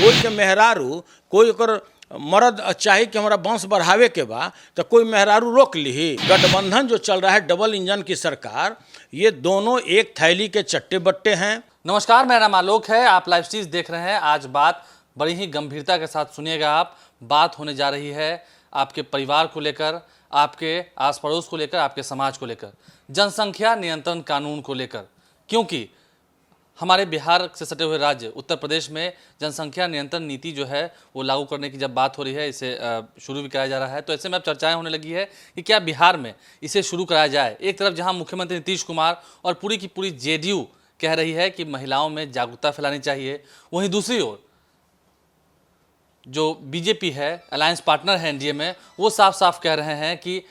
कोई के मेहरारू कोई ओकर मर्द चाहे कि हमारा वंश बढ़ावे के बा तो कोई मेहरारू रोक ली। गठबंधन जो चल रहा है डबल इंजन की सरकार, ये दोनों एक थैली के चट्टे बट्टे हैं। नमस्कार, मेरा नाम आलोक है, आप लाइव स्ट्रीम देख रहे हैं। आज बात बड़ी ही गंभीरता के साथ सुनिएगा आप। बात होने जा रही है आपके परिवार को लेकर, आपके आस पड़ोस को लेकर, आपके समाज को लेकर, जनसंख्या नियंत्रण कानून को लेकर। क्योंकि हमारे बिहार से सटे हुए राज्य उत्तर प्रदेश में जनसंख्या नियंत्रण नीति जो है वो लागू करने की जब बात हो रही है, इसे शुरू भी कराया जा रहा है, तो ऐसे में अब चर्चाएं होने लगी है कि क्या बिहार में इसे शुरू कराया जाए। एक तरफ जहां मुख्यमंत्री नीतीश कुमार और पूरी की पूरी जेडीयू कह रही है कि महिलाओं में जागरूकता फैलानी चाहिए, वहीं दूसरी ओर जो बीजेपी है, अलायंस पार्टनर है एनडीए में, वो साफ साफ कह रहे हैं कि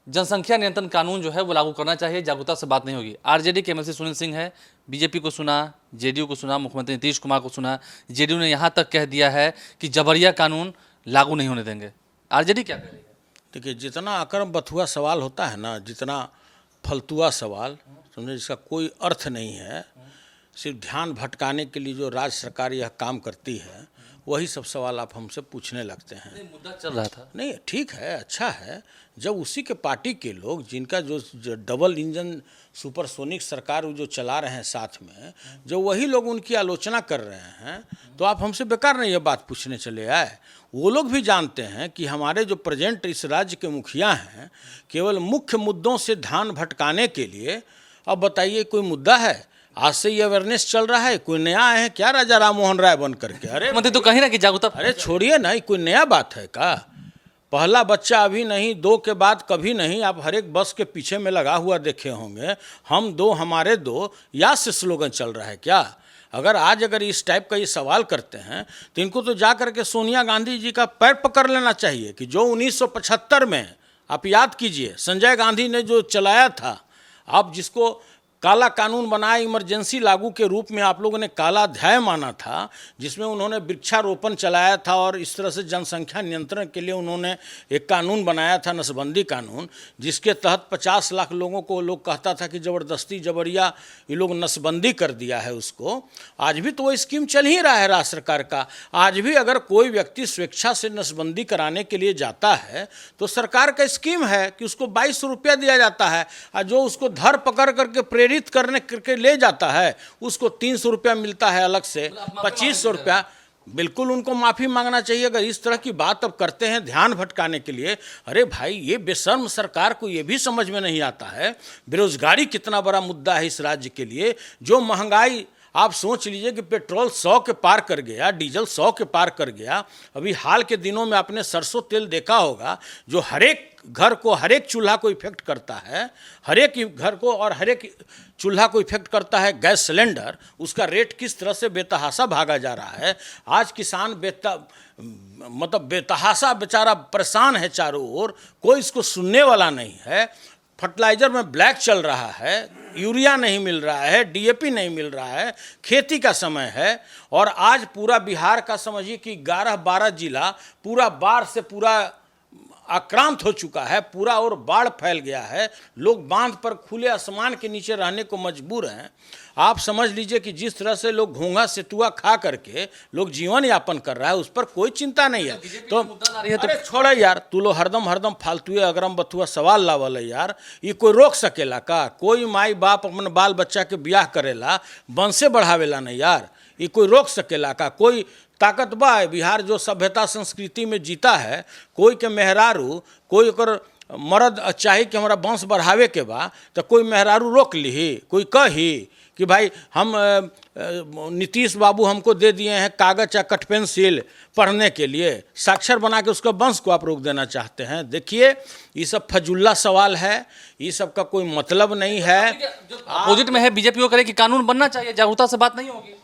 जनसंख्या नियंत्रण कानून जो है वो लागू करना चाहिए, जागरूकता से बात नहीं होगी। आरजेडी के एमएलसी सुनील सिंह है, बीजेपी को सुना, जेडीयू को सुना, मुख्यमंत्री नीतीश कुमार को सुना। जेडीयू ने यहाँ तक कह दिया है कि जबरिया कानून लागू नहीं होने देंगे। आरजेडी क्या कह रही है? देखिए, जितना अकरम बथुआ सवाल होता है ना, जितना फलतुआ सवाल, समझे, जिसका कोई अर्थ नहीं है, सिर्फ ध्यान भटकाने के लिए जो राज्य सरकार यह काम करती है, वही सब सवाल आप हमसे पूछने लगते हैं। मुद्दा चल रहा था। नहीं, ठीक है, अच्छा है। जब उसी के पार्टी के लोग, जिनका जो डबल इंजन सुपरसोनिक सरकार जो चला रहे हैं साथ में, जो वही लोग उनकी आलोचना कर रहे हैं, तो आप हमसे बेकार नहीं ये बात पूछने चले आए। वो लोग भी जानते हैं कि हमारे जो प्रेजेंट इस राज्य के मुखिया हैं, केवल मुख्य मुद्दों से ध्यान भटकाने के लिए, अब बताइए कोई मुद्दा है? आज से ये अवेयरनेस चल रहा है, कोई नया है क्या राजा राम मोहन राय बन करके? अरे मतलब तो कहीं ना कि जागरूकता, अरे छोड़िए ना, कोई नया बात है का? पहला बच्चा अभी नहीं, दो के बाद कभी नहीं। आप हर एक बस के पीछे में लगा हुआ देखे होंगे, हम दो हमारे दो, या से स्लोगन चल रहा है क्या? अगर इस टाइप का ये सवाल करते हैं तो इनको तो जा करके सोनिया गांधी जी का पैर पकड़ लेना चाहिए कि जो 1975 में, आप याद कीजिए, संजय गांधी ने जो चलाया था, आप जिसको काला कानून बनाया, इमरजेंसी लागू के रूप में आप लोगों ने काला अध्याय माना था, जिसमें उन्होंने वृक्षारोपण चलाया था और इस तरह से जनसंख्या नियंत्रण के लिए उन्होंने एक कानून बनाया था, नसबंदी कानून, जिसके तहत 50 लाख लोगों को लोग कहता था कि ज़बरदस्ती जबरिया ये लोग नसबंदी कर दिया है उसको। आज भी तो वो स्कीम चल ही रहा है राज्य सरकार का। आज भी अगर कोई व्यक्ति स्वेच्छा से नसबंदी कराने के लिए जाता है तो सरकार का स्कीम है कि उसको 2200 रुपया दिया जाता है, और जो उसको धर पकड़ करके प्रेरित करने करके ले जाता है उसको 300 रुपया मिलता है अलग से, 2500 रुपया। बिल्कुल उनको माफ़ी मांगना चाहिए अगर इस तरह की बात अब करते हैं ध्यान भटकाने के लिए। अरे भाई, ये बेशर्म सरकार को ये भी समझ में नहीं आता है बेरोजगारी कितना बड़ा मुद्दा है इस राज्य के लिए। जो महंगाई, आप सोच लीजिए कि पेट्रोल 100 के पार कर गया, डीजल 100 के पार कर गया। अभी हाल के दिनों में आपने सरसों तेल देखा होगा, जो हर एक घर को, हर एक चूल्हा को इफेक्ट करता है, हर एक घर को और हर एक चूल्हा को इफेक्ट करता है गैस सिलेंडर। उसका रेट किस तरह से बेतहाशा भागा जा रहा है। आज किसान बेतहाशा बेचारा परेशान है चारों ओर, कोई इसको सुनने वाला नहीं है। फर्टिलाइज़र में ब्लैक चल रहा है, यूरिया नहीं मिल रहा है, डीएपी नहीं मिल रहा है, खेती का समय है, और आज पूरा बिहार का समझिए कि 11-12 जिला पूरा बाढ़ से पूरा आक्रांत हो चुका है, पूरा और बाढ़ फैल गया है। लोग बांध पर खुले आसमान के नीचे रहने को मजबूर हैं। आप समझ लीजिए कि जिस तरह से लोग घोंघा सेतुआ खा करके लोग जीवन यापन कर रहा है, उस पर कोई चिंता नहीं है। तो अरे छोड़े यार, तू लो हरदम फालतू अगरम बथुआ सवाल लावल है यार। ये कोई रोक सकेला का? कोई माई बाप अपने बाल बच्चा के ब्याह करेला, वंशे बढ़ावेला नहीं यार। ये कोई रोक सकेला का? कोई ताकत बा है? बिहार जो सभ्यता संस्कृति में जीता है, कोई के मेहरारू कोई ओकर मर्द चाहे कि हमारा वंश बढ़ावे के बा तो कोई मेहरारू रोक ली, कोई कही कि भाई हम नीतीश बाबू हमको दे दिए हैं कागज या कट पेंसिल पढ़ने के लिए, साक्षर बना के उसका वंश को आप रोक देना चाहते हैं। देखिए, ये सब फजुल्ला सवाल है, ये सब का कोई मतलब नहीं है। अपोजिट में है बीजेपी को करे कि कानून बनना चाहिए, जागरूकता से बात नहीं होगी।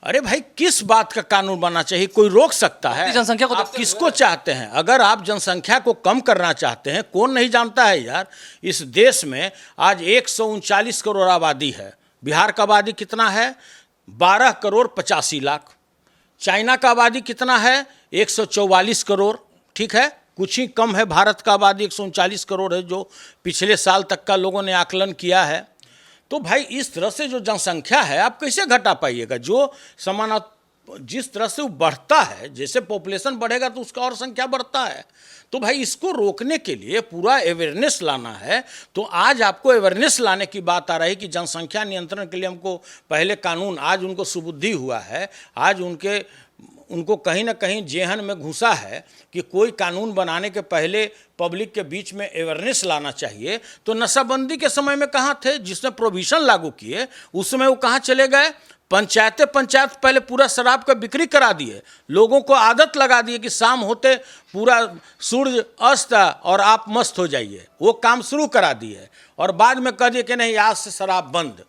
अरे भाई, किस बात का कानून बनना चाहिए? कोई रोक सकता है? जनसंख्या को आप किसको चाहते हैं? अगर आप जनसंख्या को कम करना चाहते हैं, कौन नहीं जानता है यार, इस देश में आज 139 करोड़ आबादी है। बिहार का आबादी कितना है? 12 करोड़ 85 लाख। चाइना का आबादी कितना है? 144 करोड़। ठीक है, कुछ ही कम है भारत का आबादी, 139 करोड़ है, जो पिछले साल तक का लोगों ने आकलन किया है। तो भाई, इस तरह से जो जनसंख्या है आप कैसे घटा पाइएगा? जो जिस तरह से वो बढ़ता है, जैसे पॉपुलेशन बढ़ेगा तो उसका और संख्या बढ़ता है। तो भाई इसको रोकने के लिए पूरा अवेयरनेस लाना है। तो आज आपको अवेयरनेस लाने की बात आ रही कि जनसंख्या नियंत्रण के लिए हमको पहले कानून, आज उनको सुबुद्धि हुआ है, आज उनको कहीं ना कहीं जेहन में घुसा है कि कोई कानून बनाने के पहले पब्लिक के बीच में अवेयरनेस लाना चाहिए। तो नशाबंदी के समय में कहाँ थे, जिसने प्रोविज़न लागू किए उस समय वो कहाँ चले गए? पंचायत पहले पूरा शराब का बिक्री करा दिए, लोगों को आदत लगा दिए कि शाम होते पूरा सूर्य अस्त और आप मस्त हो जाइए, वो काम शुरू करा दिए और बाद में कह दिए कि नहीं आज से शराब बंद।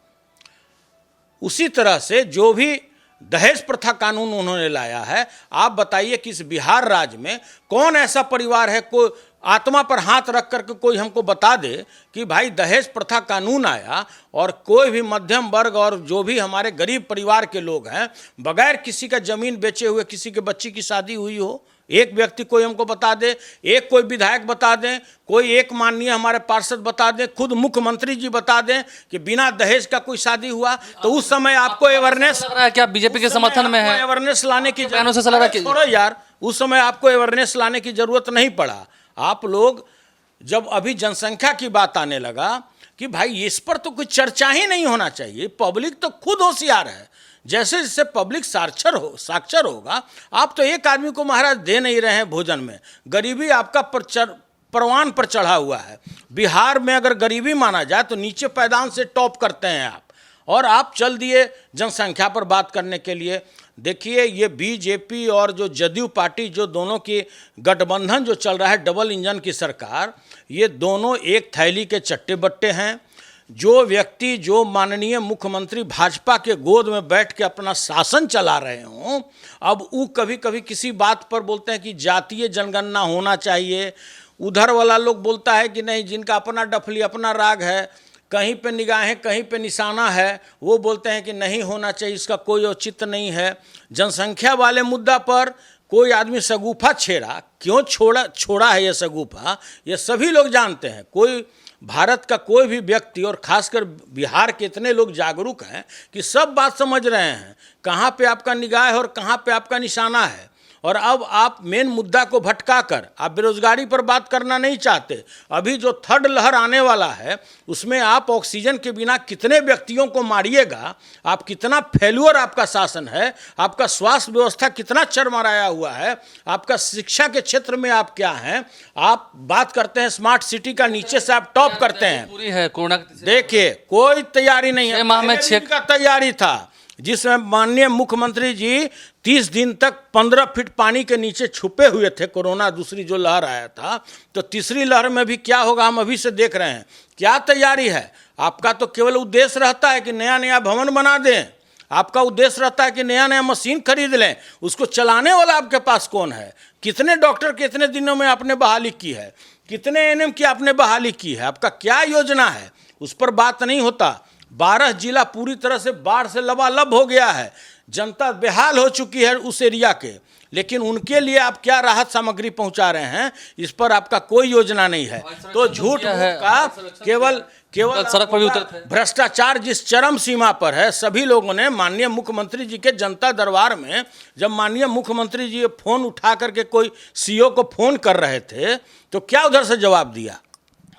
उसी तरह से जो भी दहेज प्रथा कानून उन्होंने लाया है, आप बताइए कि इस बिहार राज्य में कौन ऐसा परिवार है, कोई आत्मा पर हाथ रख करके कोई हमको बता दे कि भाई दहेज प्रथा कानून आया और कोई भी मध्यम वर्ग और जो भी हमारे गरीब परिवार के लोग हैं बगैर किसी का ज़मीन बेचे हुए किसी के बच्ची की शादी हुई हो? एक व्यक्ति कोई हमको बता दे, एक कोई विधायक बता दें, कोई एक माननीय हमारे पार्षद बता दें, खुद मुख्यमंत्री जी बता दें कि बिना दहेज का कोई शादी हुआ। तो उस समय आपको अवेयरनेस लग रहा है कि आप बीजेपी के समर्थन में हैं? अवेयरनेस लाने की बयानों से लग रहा है कि छोड़ो यार, उस समय आपको अवेयरनेस लाने की जरूरत नहीं पड़ा। आप लोग जब अभी जनसंख्या की बात आने लगा कि भाई इस पर तो कोई चर्चा ही नहीं होना चाहिए, पब्लिक तो खुद होशियार है। जैसे जैसे पब्लिक साक्षर होगा, आप तो एक आदमी को महाराज दे नहीं रहे हैं भोजन में, गरीबी आपका परवान पर चढ़ा हुआ है। बिहार में अगर गरीबी माना जाए तो नीचे पैदान से टॉप करते हैं आप, और आप चल दिए जनसंख्या पर बात करने के लिए। देखिए ये बीजेपी और जो जदयू पार्टी, जो दोनों की गठबंधन जो चल रहा है, डबल इंजन की सरकार, ये दोनों एक थैली के चट्टे बट्टे हैं। जो व्यक्ति, जो माननीय मुख्यमंत्री भाजपा के गोद में बैठ के अपना शासन चला रहे हों, अब वो कभी कभी किसी बात पर बोलते हैं कि जातीय जनगणना होना चाहिए, उधर वाला लोग बोलता है कि नहीं जिनका अपना डफली अपना राग है, कहीं पे निगाहें कहीं पे निशाना है, वो बोलते हैं कि नहीं होना चाहिए, इसका कोई औचित्य नहीं है। जनसंख्या वाले मुद्दा पर कोई आदमी सगुफा छेड़ा, क्यों छोड़ा है ये सगुफा, ये सभी लोग जानते हैं। कोई भारत का कोई भी व्यक्ति और खासकर बिहार के इतने लोग जागरूक हैं कि सब बात समझ रहे हैं कहाँ पे आपका निगाह है और कहाँ पे आपका निशाना है। और अब आप मेन मुद्दा को भटका कर आप बेरोजगारी पर बात करना नहीं चाहते। अभी जो थर्ड लहर आने वाला है उसमें आप ऑक्सीजन के बिना कितने व्यक्तियों को मारिएगा, आप कितना फेल्योर आपका शासन है, आपका स्वास्थ्य व्यवस्था कितना चरमराया हुआ है, आपका शिक्षा के क्षेत्र में आप क्या हैं। आप बात करते हैं स्मार्ट सिटी का, नीचे से आप टॉप करते हैं। पूरी है कोरोना। देखिए कोई तैयारी नहीं है, 6 माह में 6 का तैयारी था जिसमें माननीय मुख्यमंत्री जी 30 दिन तक 15 फीट पानी के नीचे छुपे हुए थे। कोरोना दूसरी जो लहर आया था, तो तीसरी लहर में भी क्या होगा हम अभी से देख रहे हैं। क्या तैयारी है आपका? तो केवल उद्देश्य रहता है कि नया नया भवन बना दें, आपका उद्देश्य रहता है कि नया नया मशीन खरीद लें। उसको चलाने वाला आपके पास कौन है? कितने डॉक्टर कितने दिनों में आपने बहाली की है, कितने एनएम की आपने बहाली की है, आपका क्या योजना है, उस पर बात नहीं होता। 12 जिला पूरी तरह से बाढ़ से लबालब हो गया है, जनता बेहाल हो चुकी है उस एरिया के, लेकिन उनके लिए आप क्या राहत सामग्री पहुंचा रहे हैं, इस पर आपका कोई योजना नहीं है। तो झूठ का केवल सड़क पर भी उतरते हैं। भ्रष्टाचार जिस चरम सीमा पर है, सभी लोगों ने माननीय मुख्यमंत्री जी के जनता दरबार में, जब माननीय मुख्यमंत्री जी फोन उठा करके कोई सीओ को फोन कर रहे थे तो क्या उधर से जवाब दिया?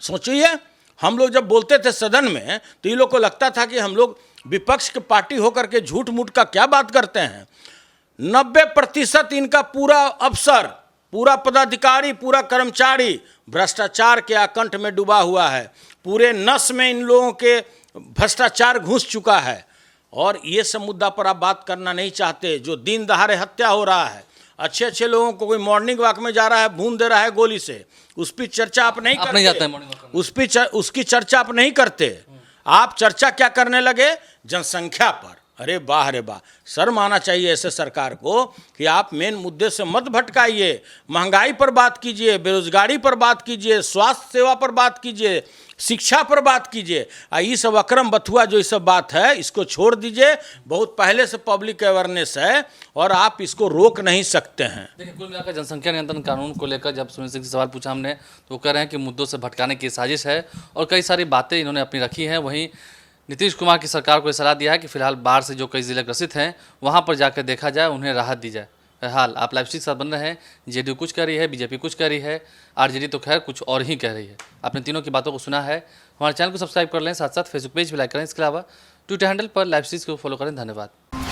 सोचिए, हम लोग जब बोलते थे सदन में तो ये लोग को लगता था कि हम लोग विपक्ष की पार्टी होकर के झूठ मूठ का क्या बात करते हैं। 90% इनका पूरा अफसर, पूरा पदाधिकारी, पूरा कर्मचारी भ्रष्टाचार के आकंठ में डूबा हुआ है। पूरे नस में इन लोगों के भ्रष्टाचार घुस चुका है। और ये सब मुद्दा पर आप बात करना नहीं चाहते। जो दिन दहाड़े हत्या हो रहा है, अच्छे अच्छे लोगों को कोई मॉर्निंग वॉक में जा रहा है, भून दे रहा है गोली से, उस पर चर्चा आप नहीं करते। उसकी चर्चा आप नहीं करते। आप चर्चा क्या करने लगे? जनसंख्या पर। अरे वाह, अरे वाह, शर्म आना चाहिए ऐसे सरकार को कि आप मेन मुद्दे से मत भटकाइए। महंगाई पर बात कीजिए, बेरोजगारी पर बात कीजिए, स्वास्थ्य सेवा पर बात कीजिए, शिक्षा पर बात कीजिए। ये सब अक्रम बथुआ जो ये सब बात है, इसको छोड़ दीजिए। बहुत पहले से पब्लिक अवेयरनेस है और आप इसको रोक नहीं सकते हैं। देखिए, कुल मिलाकर जनसंख्या नियंत्रण कानून को लेकर जब सुनील सिंह से सवाल पूछा हमने, तो वो कह रहे हैं कि मुद्दों से भटकाने की साजिश है और कई सारी बातें इन्होंने अपनी रखी हैं। वहीं नीतीश कुमार की सरकार को सलाह दिया है कि फिलहाल बाढ़ से जो कई जिले ग्रसित हैं वहां पर जाकर देखा जाए, उन्हें राहत दी जाए। फिलहाल आप लाइव स्ट्रीम के साथ बन रहे हैं। जेडीयू कुछ कह रही है, बीजेपी कुछ कह रही है, आरजेडी तो खैर कुछ और ही कह रही है। आपने तीनों की बातों को सुना है। हमारे चैनल को सब्सक्राइब कर लें, साथ साथ फेसबुक पेज भी लाइक करें। इसके अलावा ट्विटर हैंडल पर लाइव स्ट्रीम को फॉलो करें। धन्यवाद।